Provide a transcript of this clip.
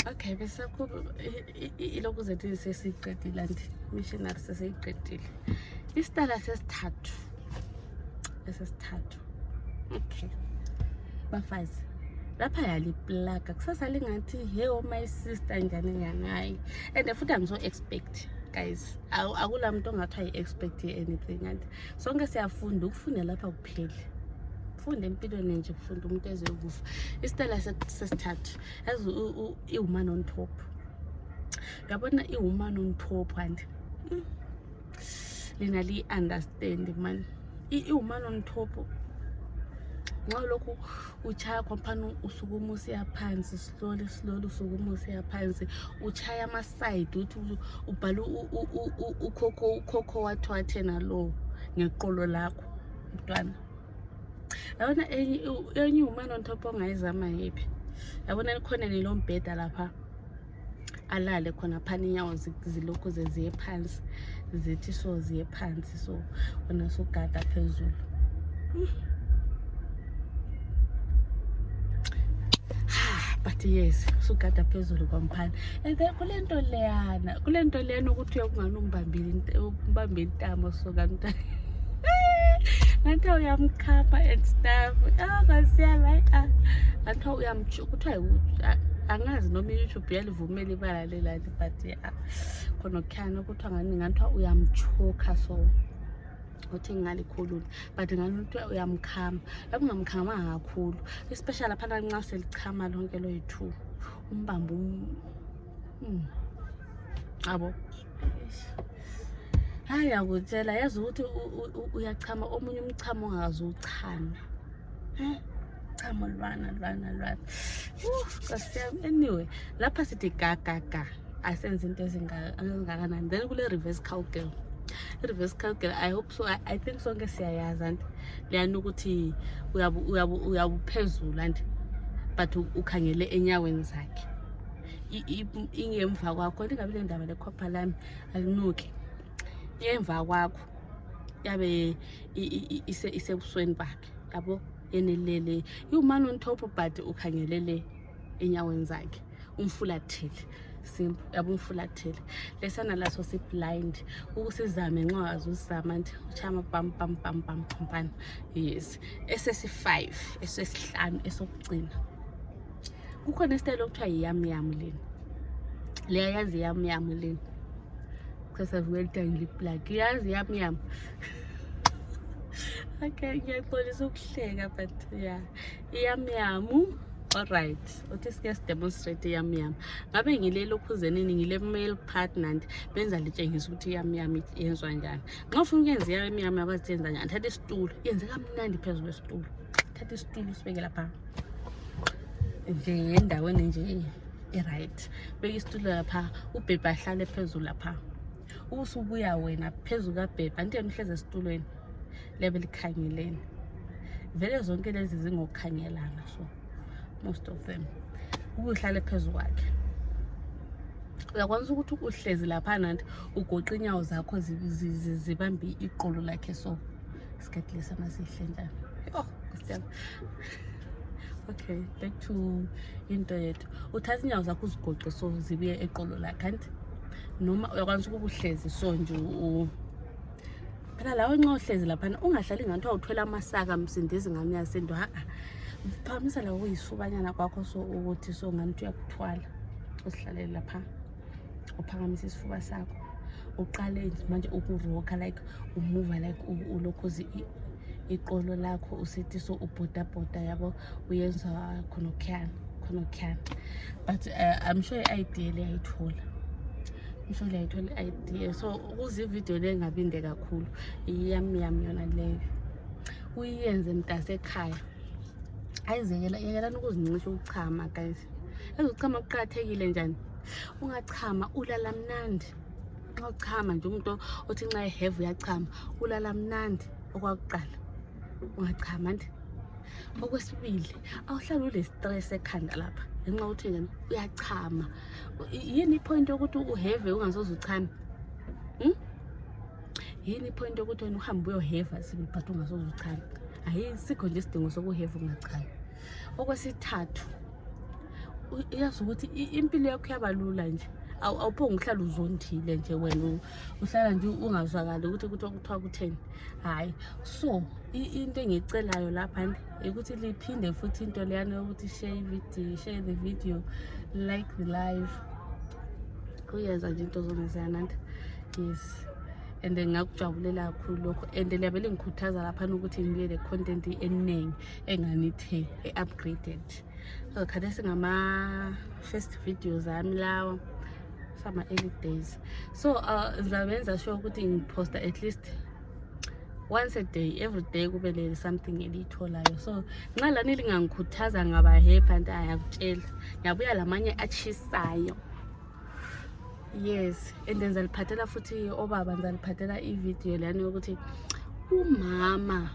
Okay, bese ilokhu zethu sesiqedile and missionary sesiqedile. Isitala sesithathu. Okay. Bafazi. Lapha yaliplaga kusasale ngathi hey oh my sister njani hayi. And futhi angiso expect guys. Akula muntu ongathi ayi expect anything and sonke siyafunda ukufunda lapha kuphela. Ufunda empilweni nje ufunda umuntu ezokufa. Isitala sesithathu yazi iwoman on top. Yabona iwoman on top and lina li understand man. Iwoman on top. Ngalokho uchaya khompana usukuma usiya phansi slowly usukuma usiya phansi uchaya ama side uthi ubhala ukhokho wathwathe nalo ngeqolo lakho mntwana. Yabona enye woman on top ongayizama yipi. Yabona khona nelombheda lapha alale khona phana inyawo zilokhu zeziye phansi zithi so ziye phansi so wona sogada phezulu. But yes, sugada phezulu kwamphana. And then kulento leyana ukuthi uyakungani umbambe intamo so kanti ngathi uyamkhapha and stuff. Ngasiya la ngathi uyamchuka ukuthi angazi noma YouTube yalivumela ibala lelali but khona okukhana ukuthi ngani ngathi uyamchuka so uthi ngalikhulula but ngani ukuthi uyamkhama yakungamkhama kakhulu especially lapha nxa selichama lonke lo yi2 umbambo abo haya kutshela yazi ukuthi uyachama omunye umchamo ongazi uchama chamo lwana anyway lapha sithi gaga asenze into ezingakanani then kule reverse cowgirl. I hope so. I think so ngesiyayazi and liyana ukuthi uyabuphezulu and but ukhangele enyaweni zakhe. Ingemva kwakho ingabe le ndaba lekhopha lami alinuki. Ingemva kwakho yabe isebusweni bakhe yabo yenelele iwoman on top but ukhangelele enyaweni zakhe umfulathile. Simple yabumfulathile lesana laso si blind ukusizame nqawazi usizama nje uchama pam yes esesi5 esesi5 esokugcina kukhona isitayile okuthiwa yam leni le yazi yam leni because I've well done lip black yazi yam okay ngiyaxolisa ukuhleka but yeah yam alright uthi sike demonstrate yam ngabe ngile lokhuzeni ngile male partner and benza litshengisa ukuthi yam yenzwa njani nxa ufuna ukuyenza yam yabazenza njani thatha isitulo yenze kamnandi phezulu kwesitulo thatha isitulo sibeke lapha nje endaweni nje right beka isitulo lapha ubhebha ahlale phezulu lapha usubuya wena phezulu kabhebha anti yena uhleze esitulweni level ikhangeleni vele zonke lezi zingokukhangelana so most of them uhlale phezulu kwakhe uyakwazi ukuthi uhlezi lapha nanti ugoqa inyawo zakho zibambe iqolo lakhe so isikhathi lesana sihle njani okay back to into yethu uthatha inyawo zakho uzigoqe so zibuye eqolo lakhe anti noma uyakwazi ukuhlezi so nje phela lawo nxa uhlezi lapha ungahlali ngathi awuthwela amasaka msindisi ngami yasendo phamisa la uyisubanyana kwakho so ukuthi so ngani uyakuthwala usihlalela lapha uphakamisa isifuba sakho uqale manje ukuroka like umove like ulokhozi iqolo lakho usithi so ubhoda yabo uyenza khona but I'm sure idea leyayithola idea so ukuze video le ngabinde kakhulu yami yona leyo uyenze mntase ekhaya yekela ukuzincisha ukuchama guys ezochama kuqhathekile njani ungachama ulala mnandi xa uchama nje umuntu othi nxa ehave uyachama ulala mnandi okwakuqala ungachama nje okwesibili awuhlala ule stress ekhanda lapha ngenxa ukuthi njani uyachama yini point ukuthi uhave ungasoze uchame yini point ukuthi wena uhambe uyohave sibi but ungasoze uchame ayisikho nje isidingo sokuhave ungachama okwesithathu yazi ukuthi impilo yakho yabalula nje. Awuphonge uhlala uzondile nje wena uhlala nje ungazwakali ukuthi kuthiwa kutheni. Hayi, so into engicelayo lapha ukuthi liphinde futhi into leyana ukuthi share the video, like the live, kuyenza nje into zona ziyananda. Yes, and ngakujabulela kakhulu lokho, and liyabe lingikhuthaza lapha ukuthi ngibuye le content eningi enganithe upgraded. So khathesi ngama first videos ami lawa sama early days. So ngizabenza sure ukuthi ngiposta at least once a day, every day kube le something elitholayo. So nxa lani lingangikhuthaza ngaba happy and ayakutshela ngiyabuya lamanye achisayo. Yes, and then ngizaliphathela futhi obaba, ngizaliphathela i video lana ukuthi umama